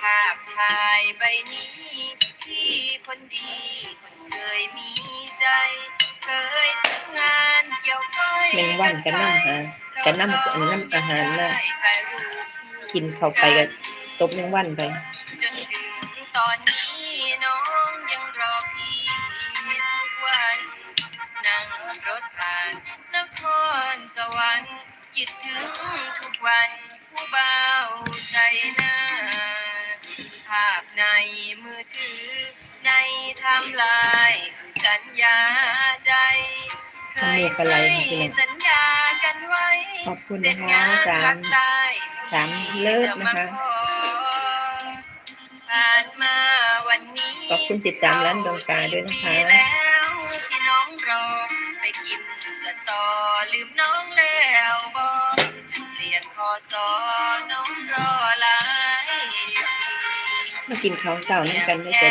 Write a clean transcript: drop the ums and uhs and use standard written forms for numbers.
ภาพถ่ายใบนี้ที่คนดีคนเคยมีใจเคยทำงานเกี่ยวก้อย แมงวันกันน้ำหากันน้ำน้ำอาหารนะกินเข้าไปก็ตบแมงวันไปจนถึงตอนนี้น้องยังรอพี่ทุกวันนั่งรถผ่านนครสวรรค์คิดถึงทุกวันผู้บ่าวใจหน้าภาพในมือถือในไทม์ไลน์คือสัญญาใจเคยให้สัญญากันไว้ขอบคุณนะคะสามเลิฟนะคะผ่านมาวันนี้ขอบคุณ13 ล้านดวงตาด้วยนะคะแล้วที่น้องรอไปกินสตอลืมน้องแล้วบอกจนเปลี่ยนพศน้องรอหลายมากินข้าวเช้านั่งกันได้